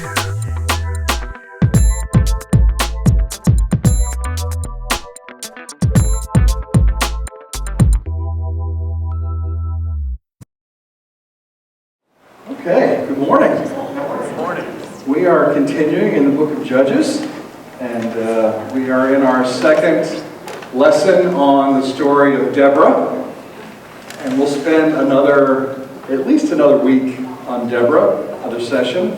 Okay, good morning. Good morning. We are continuing in the book of Judges, and we are in our second lesson on the story of Deborah, and we'll spend at least another week on Deborah, another session.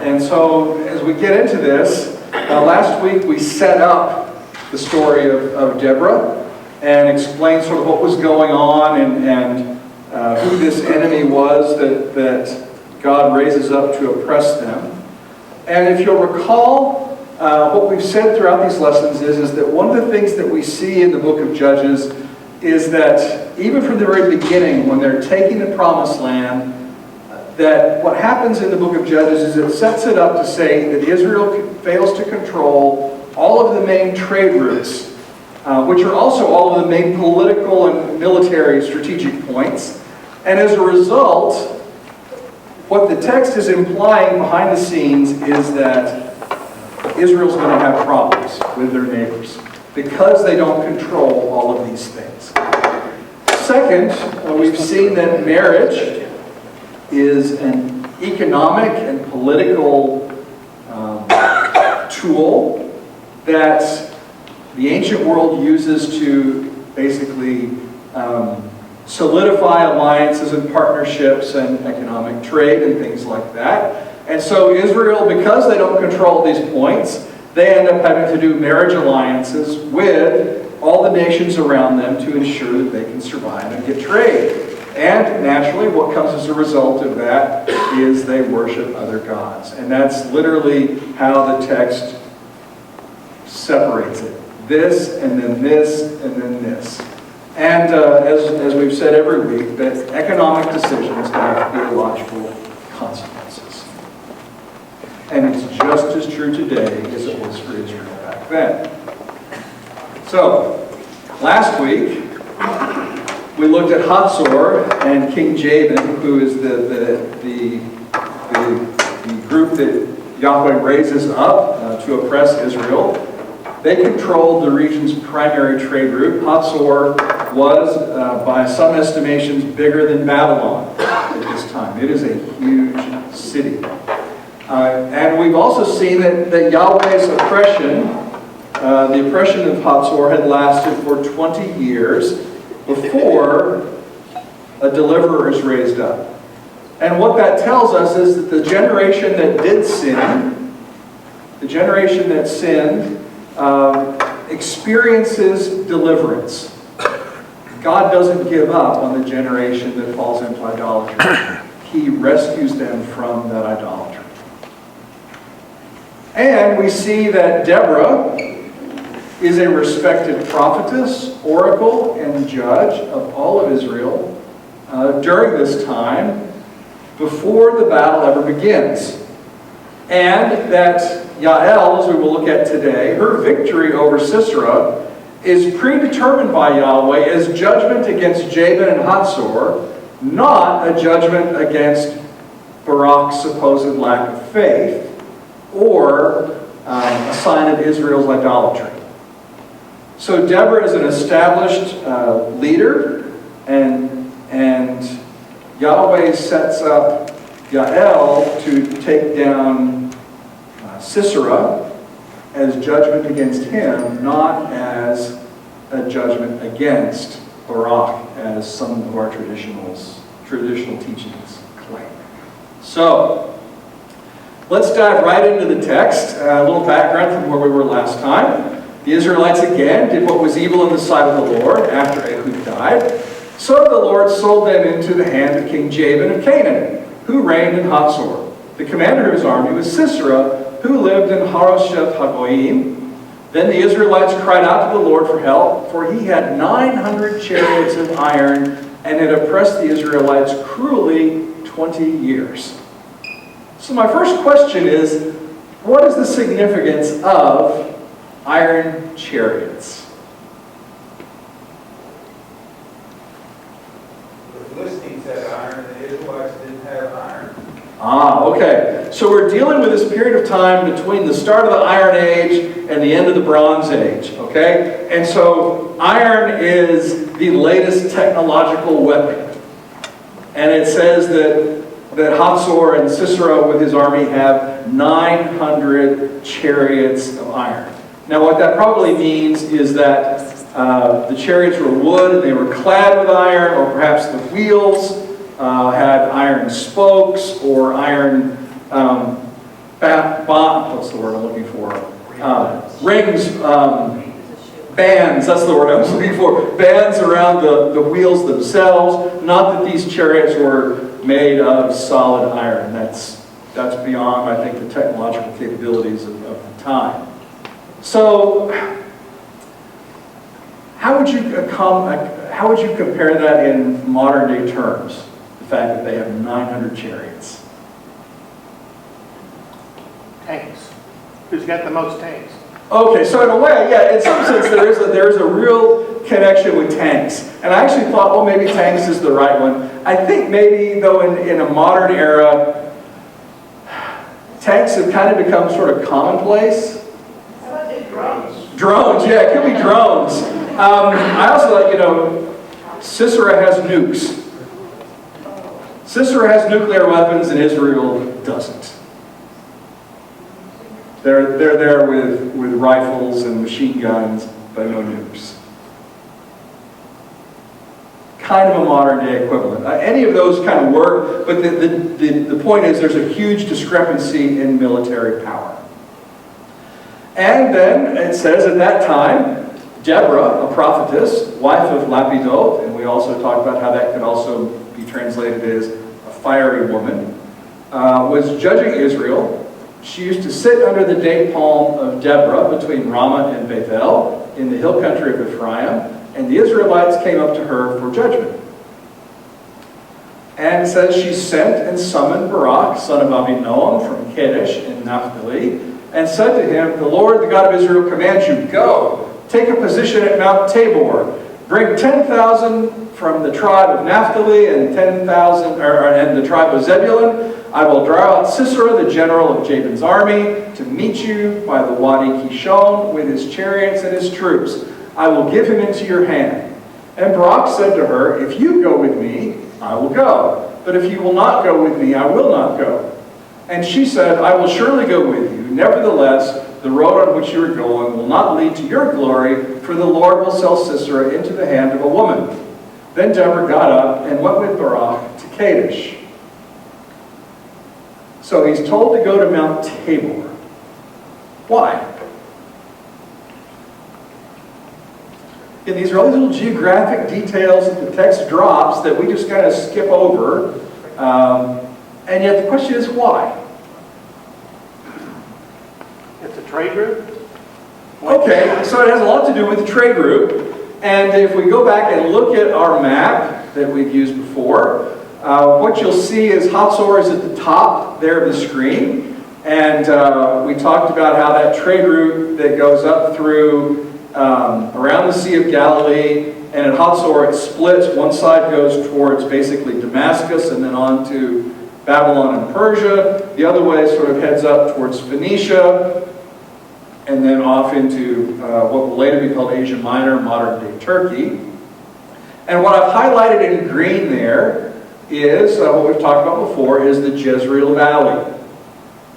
And so as we get into this, last week we set up the story of Deborah and explained sort of what was going on and who this enemy was that God raises up to oppress them. And if you'll recall, what we've said throughout these lessons is that one of the things that we see in the book of Judges is that even from the very beginning, when they're taking the promised land, that what happens in the book of Judges is it sets it up to say that Israel fails to control all of the main trade routes, which are also all of the main political and military strategic points. And as a result, what the text is implying behind the scenes is that Israel's going to have problems with their neighbors because they don't control all of these things. Second, we've seen that marriage is an economic and political tool that the ancient world uses to basically solidify alliances and partnerships and economic trade and things like that. And so Israel, because they don't control these points, they end up having to do marriage alliances with all the nations around them to ensure that they can survive and get trade. And naturally, what comes as a result of that is they worship other gods. And that's literally how the text separates it. This, and then this, and then this. And as we've said every week, that economic decisions have theological consequences. And it's just as true today as it was for Israel back then. So, last week, we looked at Hazor and King Jabin, who is the group that Yahweh raises up to oppress Israel. They controlled the region's primary trade route. Hazor was, by some estimations, bigger than Babylon at this time. It is a huge city. And we've also seen that Yahweh's oppression, the oppression of Hazor, had lasted for 20 years before a deliverer is raised up. And what that tells us is that the generation that did sin, the generation that sinned, experiences deliverance. God doesn't give up on the generation that falls into idolatry. He rescues them from that idolatry. And we see that Deborah is a respected prophetess, oracle, and judge of all of Israel during this time before the battle ever begins. And that Jael, as we will look at today, her victory over Sisera is predetermined by Yahweh as judgment against Jabin and Hazor, not a judgment against Barak's supposed lack of faith or a sign of Israel's idolatry. So Deborah is an established leader, and Yahweh sets up Jael to take down Sisera as judgment against him, not as a judgment against Barak, as some of our traditional teachings claim. So, let's dive right into the text. A little background from where we were last time. The Israelites again did what was evil in the sight of the Lord after Ehud died. So the Lord sold them into the hand of King Jabin of Canaan, who reigned in Hazor. The commander of his army was Sisera, who lived in Harosheth Hagoyim. Then the Israelites cried out to the Lord for help, for he had 900 chariots of iron and had oppressed the Israelites cruelly 20 years. So my first question is, what is the significance of iron chariots? The Philistines had iron and the Israelites didn't have iron. Okay. So we're dealing with this period of time between the start of the Iron Age and the end of the Bronze Age, okay? And so iron is the latest technological weapon. And it says that Hazor and Sisera with his army have 900 chariots of iron. Now what that probably means is that the chariots were wood and they were clad with iron, or perhaps the wheels had iron spokes or iron what's the word I'm looking for? Rings, bands, that's the word I was looking for. Bands around the wheels themselves. Not that these chariots were made of solid iron. That's beyond, I think, the technological capabilities of the time. So, how would you compare that in modern day terms? The fact that they have 900 chariots. Tanks. Who's got the most tanks? Okay, so in a way, yeah, in some sense there is a real connection with tanks. And I actually thought, well, maybe tanks is the right one. I think maybe, though, in a modern era, tanks have kind of become sort of commonplace. How about drones? Drones, yeah, it could be drones. I also like, Sisera has nukes. Sisera has nuclear weapons and Israel doesn't. They're there with rifles and machine guns, but no nukes. Kind of a modern day equivalent. Any of those kind of work, but the point is there's a huge discrepancy in military power. And then it says at that time, Deborah, a prophetess, wife of Lapidot, and we also talked about how that could also be translated as a fiery woman, was judging Israel. She used to sit under the date palm of Deborah between Ramah and Bethel in the hill country of Ephraim, and the Israelites came up to her for judgment. And it says she sent and summoned Barak, son of Abinoam, from Kadesh in Naphtali, and said to him, "The Lord, the God of Israel, commands you, go, take a position at Mount Tabor, bring 10,000 from the tribe of Naphtali and 10,000, and the tribe of Zebulun. I will draw out Sisera, the general of Jabin's army, to meet you by the Wadi Kishon with his chariots and his troops. I will give him into your hand." And Barak said to her, "If you go with me, I will go. But if you will not go with me, I will not go." And she said, "I will surely go with you. Nevertheless, the road on which you are going will not lead to your glory, for the Lord will sell Sisera into the hand of a woman." Then Deborah got up and went with Barak to Kadesh. So he's told to go to Mount Tabor. Why? And these are all these little geographic details that the text drops that we just kind of skip over. And yet the question is, why? It's a trade route? Okay, so it has a lot to do with the trade route. And if we go back and look at our map that we've used before, what you'll see is Hazor is at the top there of the screen. And we talked about how that trade route that goes up through around the Sea of Galilee, and at Hazor it splits. One side goes towards basically Damascus and then on to Babylon and Persia. The other way sort of heads up towards Phoenicia and then off into what will later be called Asia Minor, modern-day Turkey. And what I've highlighted in green there is, what we've talked about before, is the Jezreel Valley.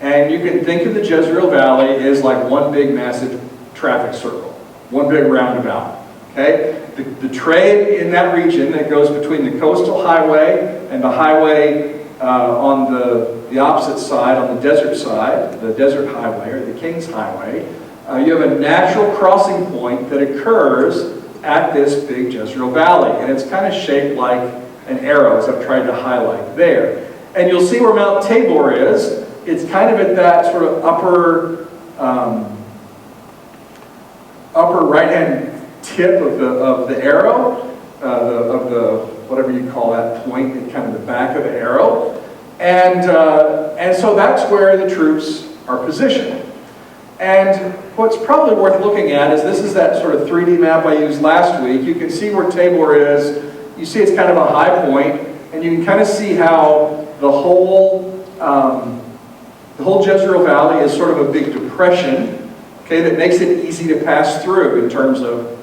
And you can think of the Jezreel Valley as like one big massive traffic circle, one big roundabout. Okay? The trade in that region that goes between the coastal highway and the highway on the opposite side, on the desert side, the desert highway or the King's Highway, you have a natural crossing point that occurs at this big Jezreel Valley. And it's kind of shaped like an arrow, as I've tried to highlight there. And you'll see where Mount Tabor is. It's kind of at that sort of upper right-hand tip of the arrow, of the whatever you call that point, at kind of the back of the arrow. And so that's where the troops are positioned. And what's probably worth looking at is this is that sort of 3D map I used last week. You can see where Tabor is. You see it's kind of a high point, and you can kind of see how the whole The whole Jezreel Valley is sort of a big depression, okay, that makes it easy to pass through in terms of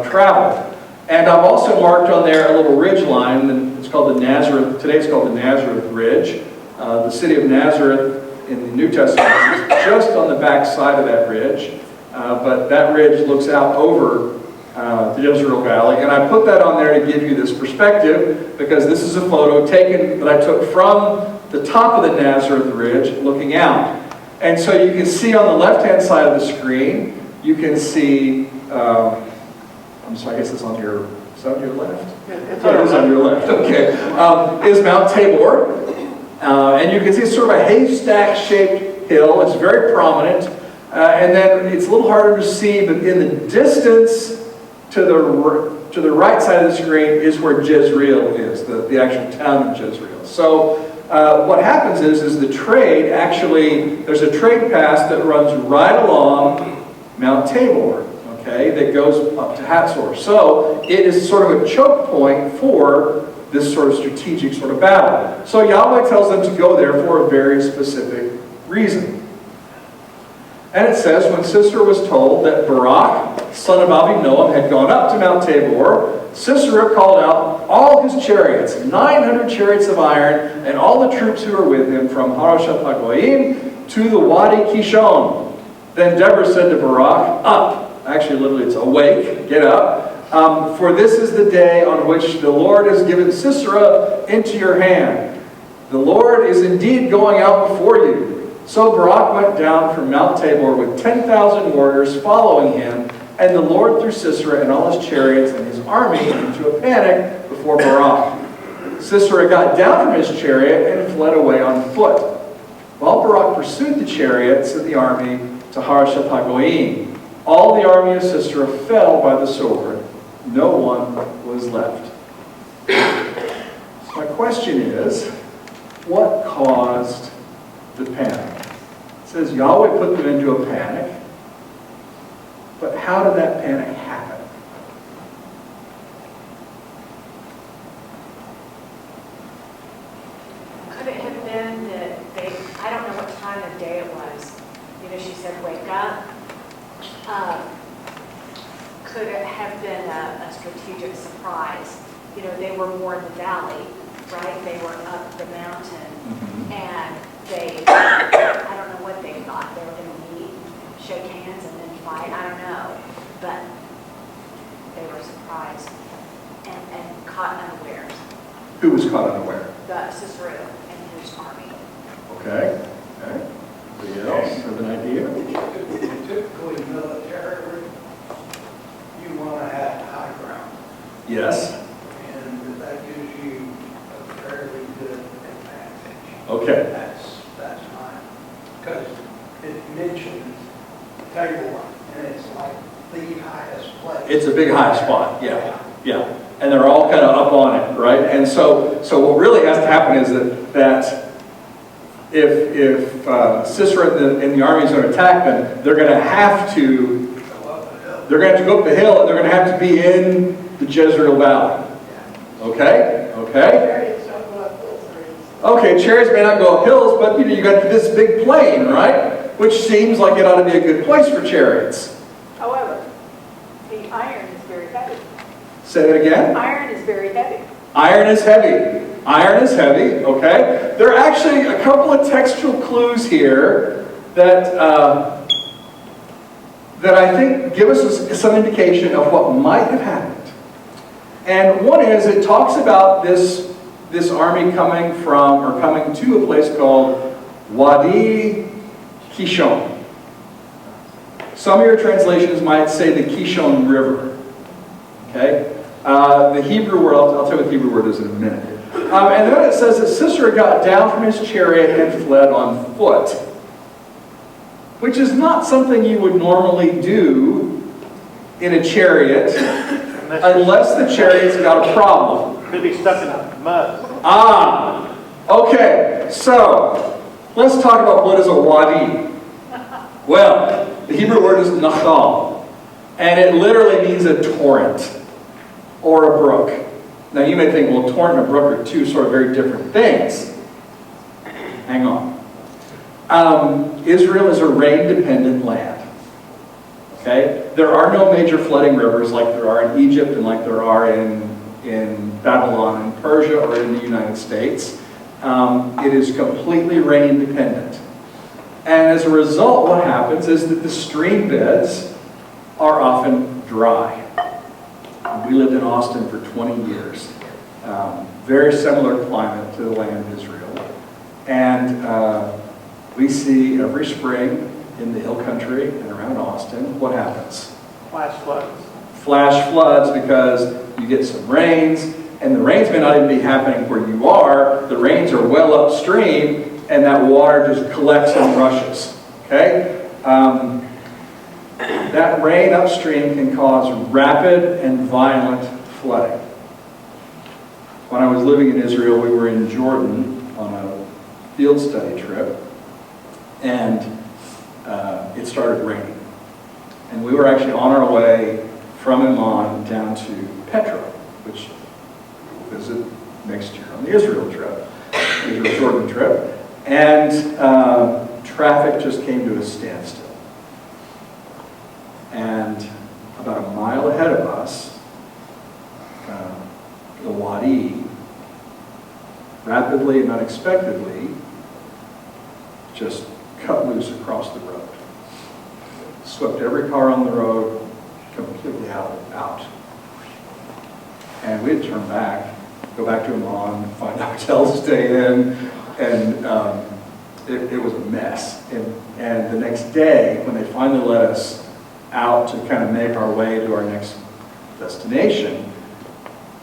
travel. And I've also marked on there a little ridge line, and it's called the Nazareth, today it's called the Nazareth Ridge. The city of Nazareth in the New Testament is just on the back side of that ridge, but that ridge looks out over the Jezreel Valley, and I put that on there to give you this perspective because this is a photo taken that I took from the top of the Nazareth Ridge looking out. And so you can see on the left-hand side of the screen, you can see, I'm sorry, I guess it's on your, is that on your left? It's Yeah, it is on your left, okay. Is Mount Tabor. And you can see it's sort of a haystack-shaped hill. It's very prominent. And then it's a little harder to see, but in the distance to the right side of the screen is where Jezreel is, the actual town of Jezreel. So what happens is the trade actually, there's a trade pass that runs right along Mount Tabor, okay, that goes up to Hazor. So it is sort of a choke point for this sort of strategic sort of battle. So Yahweh tells them to go there for a very specific reason. And it says, when Sisera was told that Barak, son of Abinoam, had gone up to Mount Tabor, Sisera called out all his chariots, 900 chariots of iron, and all the troops who were with him from Haroshath Hagoyim to the Wadi Kishon. Then Deborah said to Barak, up. Actually, literally, it's awake, get up. For this is the day on which the Lord has given Sisera into your hand. The Lord is indeed going out before you. So Barak went down from Mount Tabor with 10,000 warriors following him, and the Lord threw Sisera and all his chariots and his army into a panic before Barak. Sisera got down from his chariot and fled away on foot, while Barak pursued the chariots and the army to Haroshath Hagoyim. All the army of Sisera fell by the sword. No one was left. So my question is, what caused the panic? It says Yahweh put them into a panic, but how did that panic happen? Could it have been that I don't know what time of day it was. You know, she said, wake up. Could it have been a strategic surprise? You know, they were more in the valley, right? They were up the mountain, and I don't know what they thought. They were going to meet, shake hands, and then fight. I don't know. But they were surprised and caught unawares. Who was caught unaware? The Sisera and his army. Okay. Anybody else have an idea? Typically military, you want to have high ground, Yes. and that gives you a fairly good advantage. Okay. That's mine, because it mentions Tabor, and it's like the highest place. It's a big high spot. Yeah. And they're all kind of up on it, right? And so what really has to happen is that if Sisera and the army is going to attack them, they're going to have to go up the hill, and they're going to have to be in the Jezreel Valley. Okay? Okay, chariots may not go up hills, but you got this big plain, right? Which seems like it ought to be a good place for chariots. However, the iron is very heavy. Say that again? Iron is very heavy. Iron is heavy. Iron is heavy, okay? There are actually a couple of textual clues here that I think give us some indication of what might have happened. And one is, it talks about this army coming to a place called Wadi Kishon. Some of your translations might say the Kishon River. Okay? The Hebrew word, I'll tell you what the Hebrew word is in a minute. And then it says that Sisera got down from his chariot and fled on foot, which is not something you would normally do in a chariot unless the chariot's got a problem. Could be stuck in the mud. Okay, so let's talk about what is a wadi. Well, the Hebrew word is nachal, and it literally means a torrent or a brook. Now you may think, well, torrent and a brook are two sort of very different things. Hang on. Israel is a rain-dependent land. Okay? There are no major flooding rivers like there are in Egypt and like there are in Babylon and Persia or in the United States. It is completely rain-dependent. And as a result, what happens is that the stream beds are often dry. We lived in Austin for 20 years. Very similar climate to the land of Israel. And we see every spring in the hill country and around Austin, what happens? Flash floods. Flash floods, because you get some rains, and the rains may not even be happening where you are. The rains are well upstream, and that water just collects and rushes. Okay? That rain upstream can cause rapid and violent flooding. When I was living in Israel, we were in Jordan on a field study trip, and it started raining. And we were actually on our way from Amman down to Petra, which we'll visit next year on the Israel Jordan trip. And traffic just came to a standstill. And about a mile ahead of us, the Wadi, rapidly and unexpectedly, just cut loose across the road. Swept every car on the road completely out. And we had to turn back, go back to Amman, find a hotel to stay in, and it was a mess. And the next day, when they finally let us out to kind of make our way to our next destination,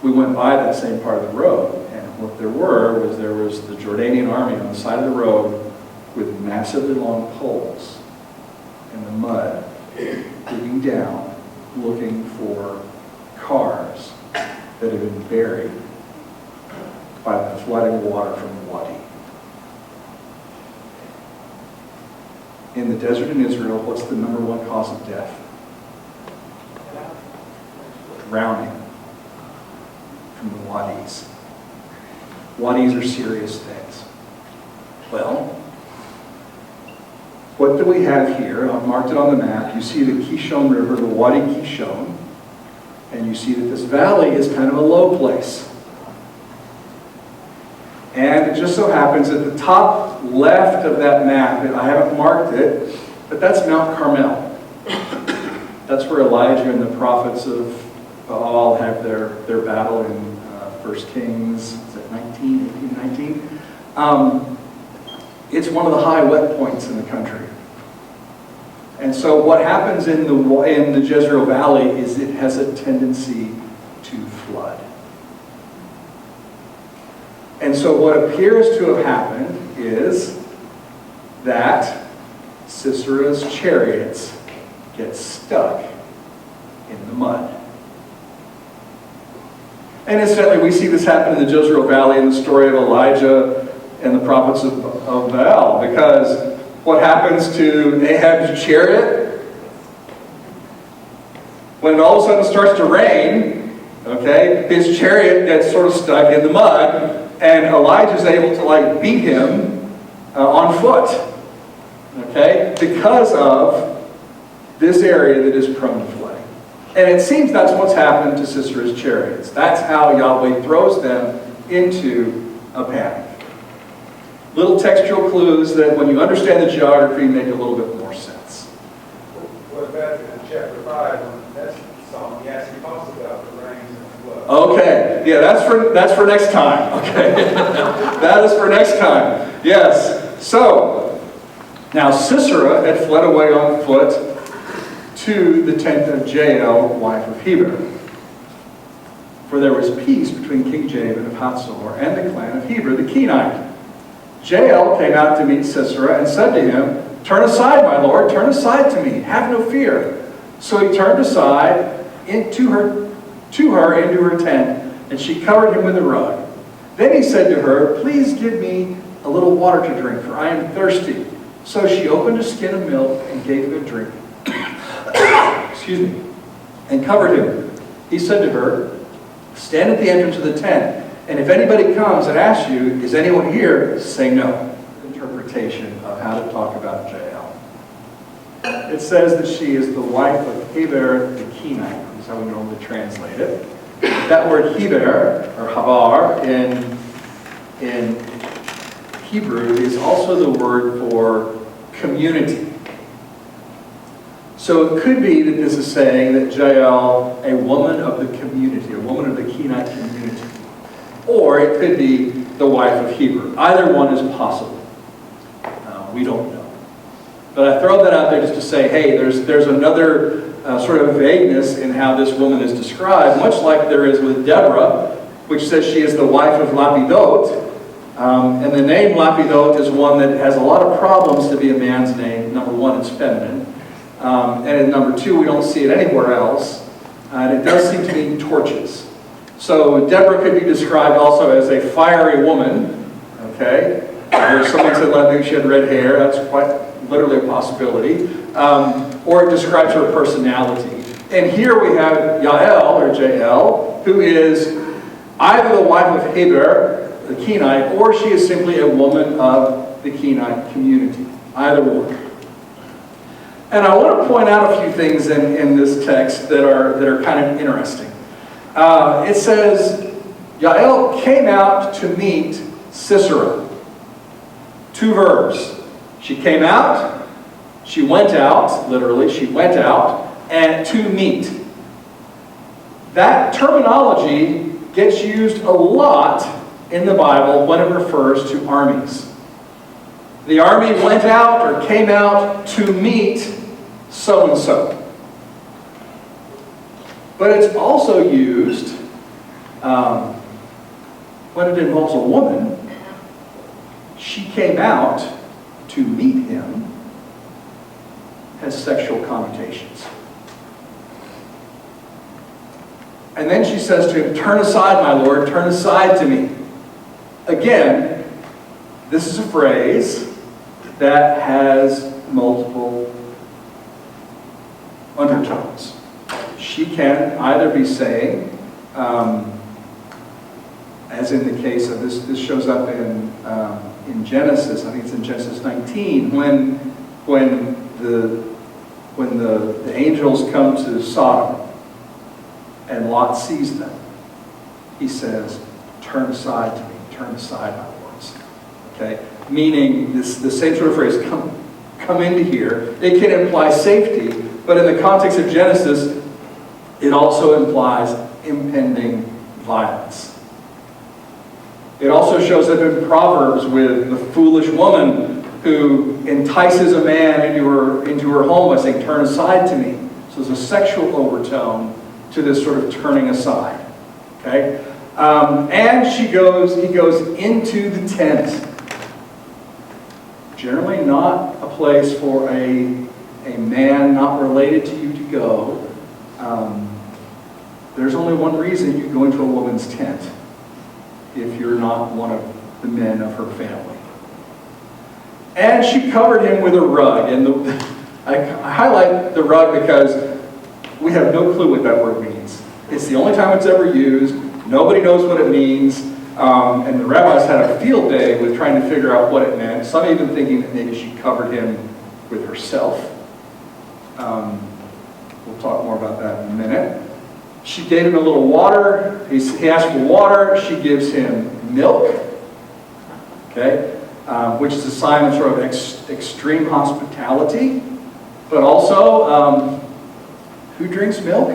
we went by that same part of the road. And what there was the Jordanian army on the side of the road with massively long poles in the mud, digging down, looking for cars that had been buried by the flooding water from the Wadi. In the desert in Israel, what's the number one cause of death? Drowning from the wadis. Wadis are serious things. Well, what do we have here? I've marked it on the map. You see the Kishon River, the Wadi Kishon, and you see that this valley is kind of a low place. And it just so happens at the top left of that map, and I haven't marked it, but that's Mount Carmel. That's where Elijah and the prophets of Baal have their battle in 1 Kings, is it 18, 19? It's one of the high wet points in the country. And so what happens in the Jezreel Valley is it has a tendency to flood. And so what appears to have happened is that Sisera's chariots get stuck in the mud. And incidentally, we see this happen in the Jezreel Valley in the story of Elijah and the prophets of Baal, because what happens to Ahab's chariot? When it all of a sudden starts to rain, okay, his chariot gets sort of stuck in the mud, and Elijah's able to beat him on foot, okay, because of this area that is prone to flooding. And it seems that's what's happened to Sisera's chariots. That's how Yahweh throws them into a panic. Little textual clues that when you understand the geography make a little bit more sense. What about in chapter 5 when that's song, he actually talks about the rains and the flood? Okay, yeah, that's for next time. Okay, that is for next time. Yes. So now Sisera had fled away on foot to the tent of Jael, wife of Heber. For there was peace between King Jabin of Hazor and the clan of Heber the Kenite. Jael came out to meet Sisera and said to him, "Turn aside, my lord, turn aside to me, have no fear." So he turned aside into her tent, and she covered him with a rug. Then he said to her, "Please give me a little water to drink, for I am thirsty." So she opened a skin of milk and gave him a drink. Excuse me. And covered him. He said to her, "Stand at the entrance of the tent, and if anybody comes and asks you, 'Is anyone here?' say no." Interpretation of how to talk about Jael. It says that she is the wife of Hazor the Kenite. That's how we normally translate it. That word Heber, or Havar, in Hebrew is also the word for community. So it could be that this is saying that Jael, a woman of the community, a woman of the Kenite community. Or it could be the wife of Heber. Either one is possible. We don't know. But I throw that out there just to say, hey, there's another sort of vagueness in how this woman is described, much like there is with Deborah, which says she is the wife of Lapidot. And the name Lapidot is one that has a lot of problems to be a man's name. Number one, it's feminine. And in number two, we don't see it anywhere else. And it does seem to mean torches. So Deborah could be described also as a fiery woman. Okay? Or someone said Lapidot, she had red hair. That's quite literally a possibility. Or it describes her personality. And here we have Jael, or Jael, who is either the wife of Hazor, the Kenite, or she is simply a woman of the Kenite community. Either one. And I want to point out a few things in this text that are kind of interesting. It says, Jael came out to meet Sisera. Two verbs. She came out, she went out, literally, she went out, and to meet. That terminology gets used a lot in the Bible when it refers to armies. The army went out or came out to meet so-and-so. But it's also used when it involves a woman. She came out to meet him has sexual connotations. And then she says to him, "Turn aside, my Lord, turn aside to me." Again, this is a phrase that has multiple undertones. She can either be saying, as in the case of this shows up in Genesis, I think it's in Genesis 19, when the angels come to Sodom and Lot sees them, he says, "Turn aside to me, turn aside, my lords." Okay? Meaning the same sort of phrase, come into here. It can imply safety, but in the context of Genesis, it also implies impending violence. It also shows up in Proverbs with the foolish woman who entices a man into her home by saying, "Turn aside to me." So there's a sexual overtone to this sort of turning aside. Okay? And he goes into the tent. Generally not a place for a man not related to you to go. There's only one reason you go into a woman's tent: if you're not one of the men of her family. And she covered him with a rug. And I highlight the rug because we have no clue what that word means. It's the only time it's ever used. Nobody knows what it means. And the rabbis had a field day with trying to figure out what it meant. Some even thinking that maybe she covered him with herself. We'll talk more about that in a minute. She gave him a little water. He asked for water. She gives him milk, okay, which is a sign of sort of extreme hospitality. But also, who drinks milk?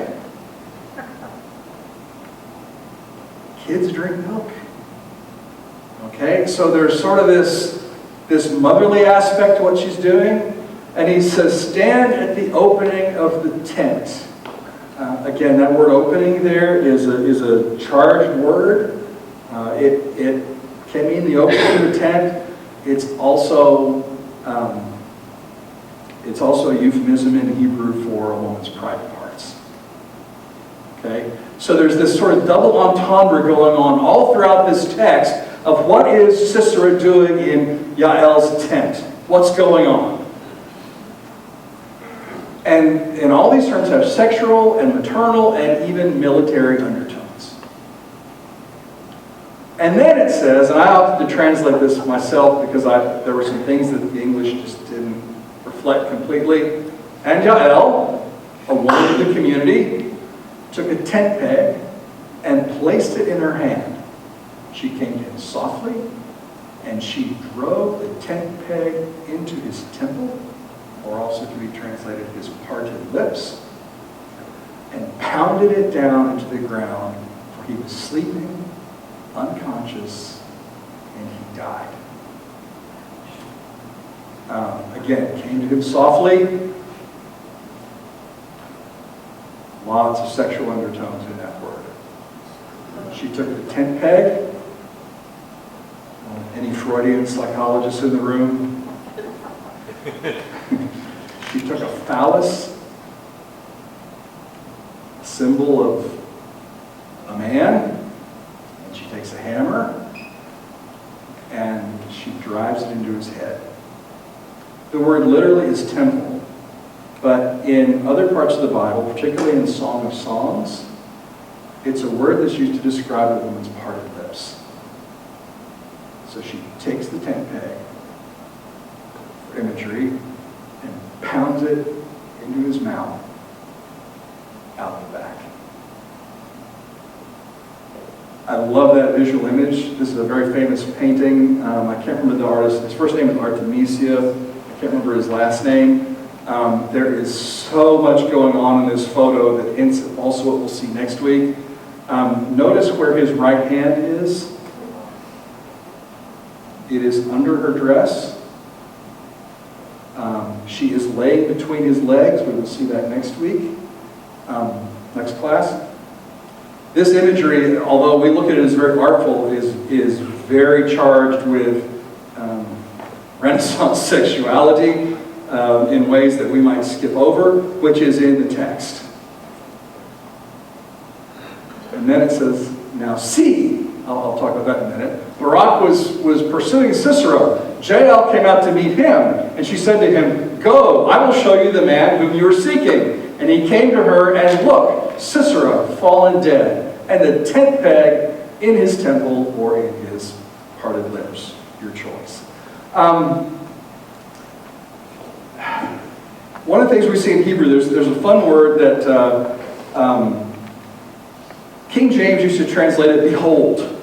Kids drink milk. Okay, so there's sort of this motherly aspect to what she's doing. And he says, "Stand at the opening of the tent." Again, that word "opening" there is a charged word. It can mean the opening of the tent. It's also a euphemism in Hebrew for a woman's private parts. Okay, so there's this sort of double entendre going on all throughout this text of what is Sisera doing in Jael's tent? What's going on? And all these terms have sexual and maternal and even military undertones. And then it says, and I opted to translate this myself because there were some things that the English just didn't reflect completely. And Jael, a woman of the community, took a tent peg and placed it in her hand. She came to him softly, and she drove the tent peg into his temple, or also to be translated his parted lips, and pounded it down into the ground, for he was sleeping, unconscious, and he died. Again, came to him softly. Lots of sexual undertones in that word. She took the tent peg. Any Freudian psychologists in the room? She took a phallus, a symbol of a man, and she takes a hammer, and she drives it into his head. The word literally is temple, but in other parts of the Bible, particularly in Song of Songs, it's a word that's used to describe a woman's parted lips. So she takes the tent peg, for imagery, and pounds it into his mouth, out the back. I love that visual image. This is a very famous painting. I can't remember the artist. His first name is Artemisia. I can't remember his last name. There is so much going on in this photo that hints at also what we'll see next week. Notice where his right hand is. It is under her dress. She is laid between his legs. We will see that next week. Next class. This imagery, although we look at it as very artful, is very charged with Renaissance sexuality in ways that we might skip over, which is in the text. And then it says, now see, I'll talk about that in a minute. Barak was pursuing Sisera. Jael came out to meet him, and she said to him, go, I will show you the man whom you are seeking. And he came to her, and look, Sisera fallen dead, and the tent peg in his temple or in his parted lips. Your choice. One of the things we see in Hebrew, there's a fun word that King James used to translate it, behold.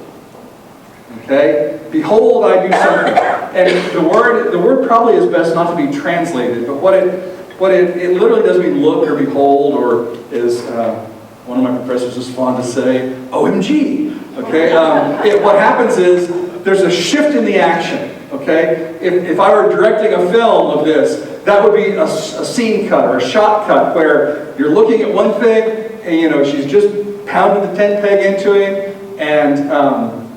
Okay? Behold, I do something. And the word probably is best not to be translated, but what it literally doesn't mean look or behold, or as one of my professors is fond to say, OMG. Okay? What happens is there's a shift in the action. Okay? If I were directing a film of this, that would be a scene cut or a shot cut where you're looking at one thing, and she's just pounded the tent peg into him, and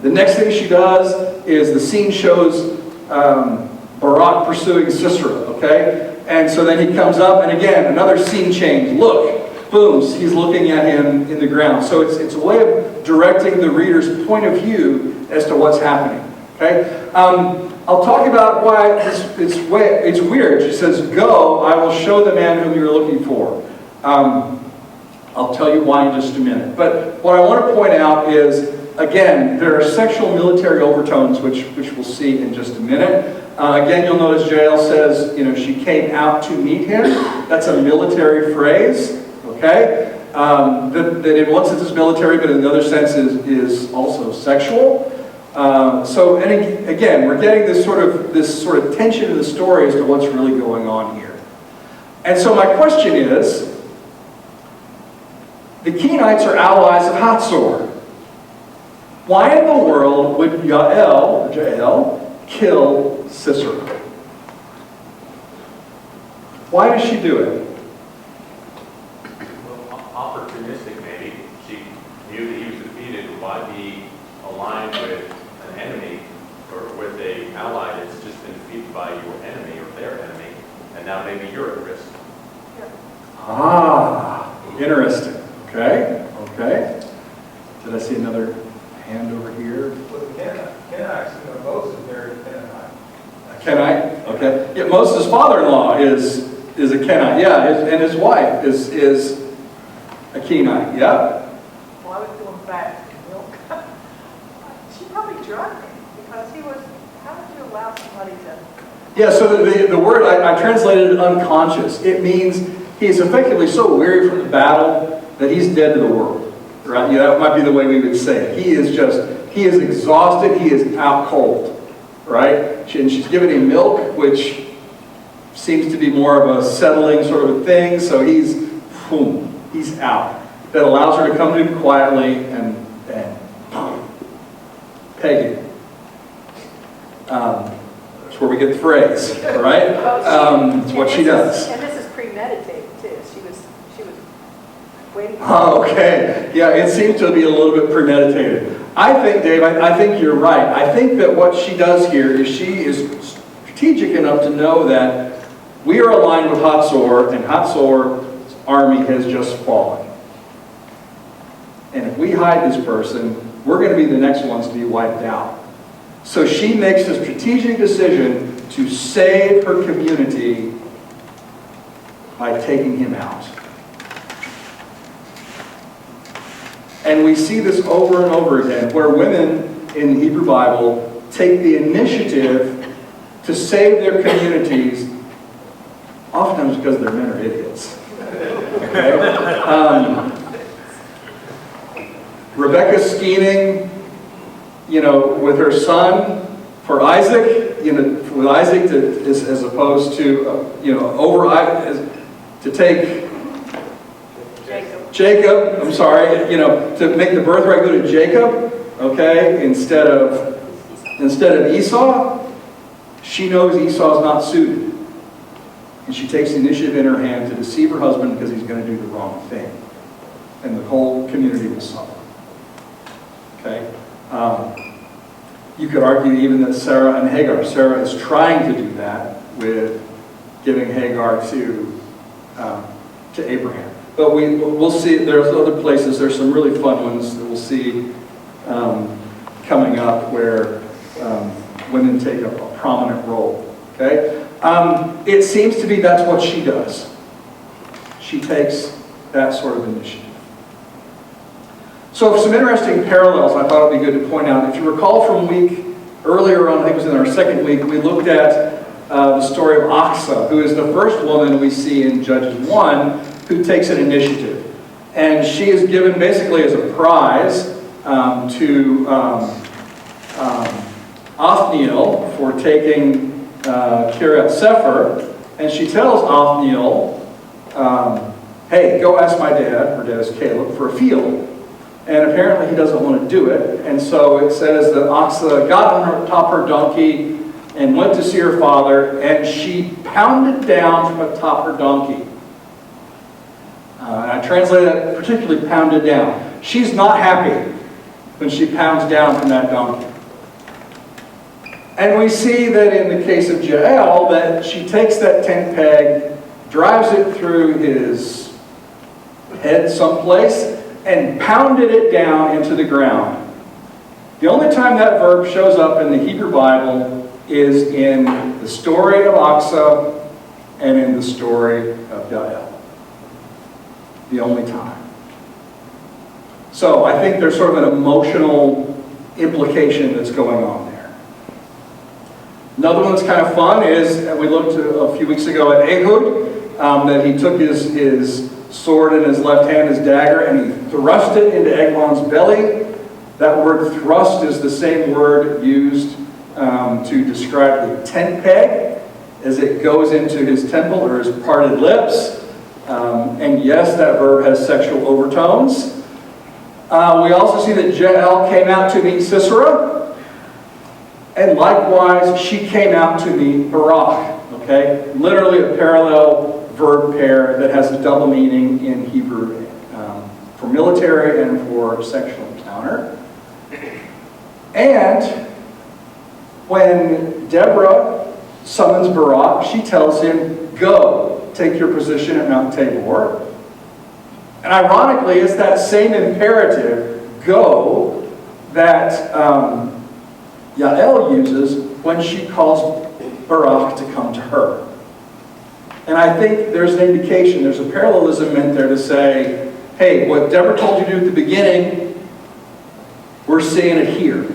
the next thing she does is the scene shows Barak pursuing Sisera, okay? And so then he comes up, and again, another scene change. Look, boom, he's looking at him in the ground. So it's a way of directing the reader's point of view as to what's happening, okay? I'll talk about why it's weird. She says, go, I will show the man whom you're looking for. I'll tell you why in just a minute. But what I want to point out is, again, there are sexual military overtones, which we'll see in just a minute. Again, you'll notice Jael says, she came out to meet him. That's a military phrase, okay? That in one sense is military, but in the other sense is also sexual. And again, we're getting this sort of tension in the story as to what's really going on here. And so my question is, the Kenites are allies of Hazor. Why in the world would Jael kill Sisera? Why does she do it? Well, opportunistic maybe. She knew that he was defeated. Why be aligned with an enemy or with an ally that's just been defeated by your enemy or their enemy, and now maybe you're at risk? Ah, interesting. Okay. Did I see another hand over here? Well, the Kenites, Moses married a Kenite. A Kenite? Okay. Yeah, Moses' father-in-law is a Kenite. Yeah, and his wife is a Kenite. Yeah. Well, I was going back to milk. She probably drugged him because he was, how would you allow somebody to? Yeah, so the word, I translated it unconscious. It means he is effectively so weary from the battle that he's dead to the world. Right? Yeah, that might be the way we would say it. He is exhausted, he is out cold. Right? And she's given him milk, which seems to be more of a settling sort of a thing, so he's out. That allows her to come to him quietly and peg him. That's where we get the phrase, right? It's what she does. And this is premeditated too. She was waiting. Oh, okay. Yeah, it seems to be a little bit premeditated. I think, Dave, I think you're right. I think that what she does here is she is strategic enough to know that we are aligned with Hazor, and Hazor's army has just fallen. And if we hide this person, we're going to be the next ones to be wiped out. So she makes a strategic decision to save her community by taking him out. And we see this over and over again, where women in the Hebrew Bible take the initiative to save their communities, oftentimes because their men are idiots. Okay? Rebecca scheming, with her son for Isaac, with Isaac as opposed to, to take Jacob, I'm sorry, to make the birthright go to Jacob, okay, instead of Esau. She knows Esau's not suited. And she takes the initiative in her hand to deceive her husband because he's going to do the wrong thing. And the whole community will suffer. Okay? You could argue even that Sarah and Hagar. Sarah is trying to do that with giving Hagar to Abraham. But we'll see, there's other places, there's some really fun ones that we'll see coming up where women take a prominent role. Okay? It seems to be that's what she does. She takes that sort of initiative. So some interesting parallels I thought it would be good to point out. If you recall from earlier on, I think it was in our second week, we looked at the story of Aksa, who is the first woman we see in Judges 1 who takes an initiative. And she is given basically as a prize to Othniel for taking Kiryat Sefer. And she tells Othniel, hey, go ask my dad, her dad is Caleb, for a field. And apparently he doesn't want to do it. And so it says that Aksa got on top of her donkey and went to see her father, and she pounded down from atop her donkey. And I translate that particularly pounded down. She's not happy when she pounds down from that donkey. And we see that in the case of Jael, that she takes that tent peg, drives it through his head someplace, and pounded it down into the ground. The only time that verb shows up in the Hebrew Bible is in the story of Aksa and in the story of Jael. The only time. So I think there's sort of an emotional implication that's going on there. Another one that's kind of fun is, we looked a few weeks ago at Ehud, that he took his sword in his left hand, his dagger, and he thrust it into Eglon's belly. That word thrust is the same word used to describe the tent peg as it goes into his temple or his parted lips. And yes, that verb has sexual overtones. We also see that Jael came out to meet Sisera. And likewise, she came out to meet Barak. Okay? Literally a parallel verb pair that has a double meaning in Hebrew for military and for sexual encounter. And when Deborah summons Barak, she tells him, go, take your position at Mount Tabor. And ironically, it's that same imperative, go, that Jael uses when she calls Barak to come to her. And I think there's an indication, there's a parallelism meant there to say, hey, what Deborah told you to do at the beginning, we're seeing it here.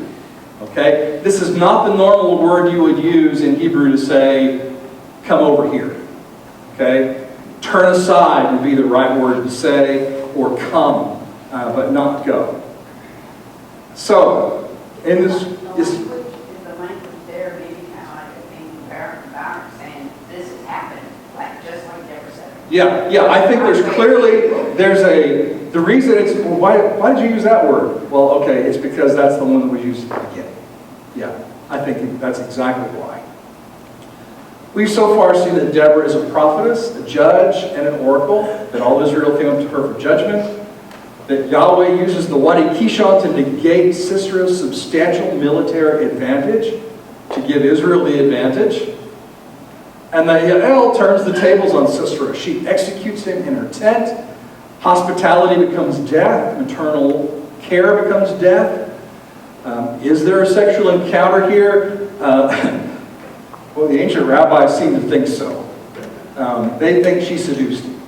Okay? This is not the normal word you would use in Hebrew to say, come over here. Okay? Turn aside would be the right word to say, or come, but not go. So, in this, Is the language there maybe kind of like a thing about saying this has happened, just like Deborah said? yeah, I think the reason it's, well, why did you use that word? Well, okay, it's because that's the one that we used at the beginning. Yeah, I think that's exactly why. We've so far seen that Deborah is a prophetess, a judge, and an oracle, that all Israel came up to her for judgment, that Yahweh uses the Wadi Kishon to negate Sisera's substantial military advantage, to give Israel the advantage, and that Jael turns the tables on Sisera. She executes him in her tent. Hospitality becomes death. Maternal care becomes death. Is there a sexual encounter here? Well, the ancient rabbis seem to think so. They think she seduced him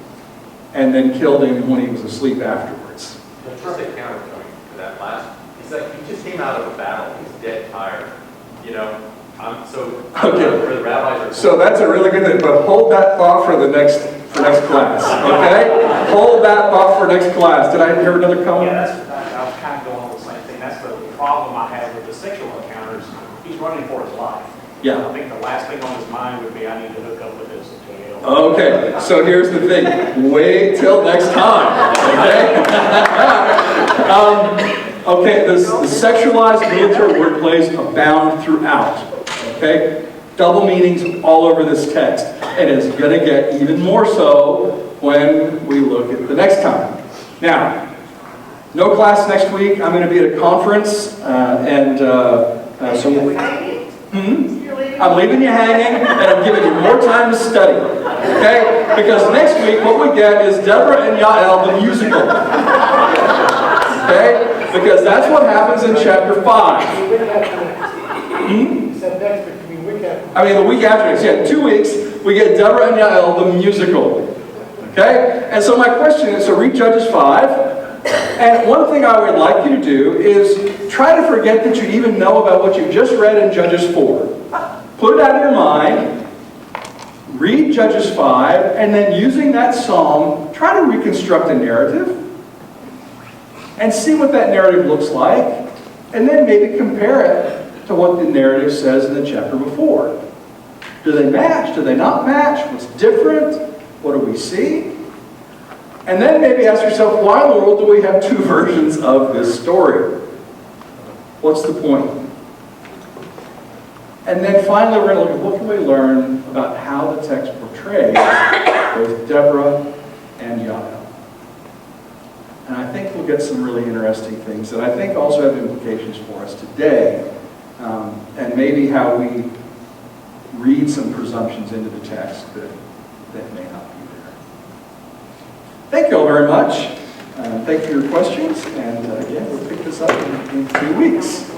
and then killed him when he was asleep afterwards. Just a counterpoint to that last. He's like, he just came out of a battle. He's dead tired. You know, Okay. where the rabbis are. So that's a really good thing, but hold that thought for the next class, okay? Hold that thought for next class. Did I hear another comment? Yeah, I was kind of going on the same thing. That's the problem I have with the sexual encounters. He's running for his life. Yeah. I think the last thing on his mind would be, I need to hook up with this Jael. Okay, so here's the thing. Wait till next time, okay? Okay, the sexualized military wordplays abound throughout, okay? Double meanings all over this text. And it's going to get even more so when we look at the next time. Now, no class next week. I'm going to be at a conference, I'm leaving you hanging, and I'm giving you more time to study, okay? Because next week, what we get is Deborah and Jael, the musical, okay? Because that's what happens in chapter 5. You said next week, you mean week after. I mean, the week after next, yeah, 2 weeks, we get Deborah and Jael, the musical, okay? And so my question is, so read Judges 5, and one thing I would like you to do is try to forget that you even know about what you just read in Judges 4. Put it out of your mind, read Judges 5, and then using that psalm, try to reconstruct a narrative and see what that narrative looks like, and then maybe compare it to what the narrative says in the chapter before. Do they match? Do they not match? What's different? What do we see? And then maybe ask yourself, why in the world do we have two versions of this story? What's the point? And then finally, we're going to look at what can we learn about how the text portrays both Deborah and Jael. And I think we'll get some really interesting things that I think also have implications for us today, and maybe how we read some presumptions into the text that may not be there. Thank you all very much. Thank you for your questions, and again, we'll pick this up in 2 weeks.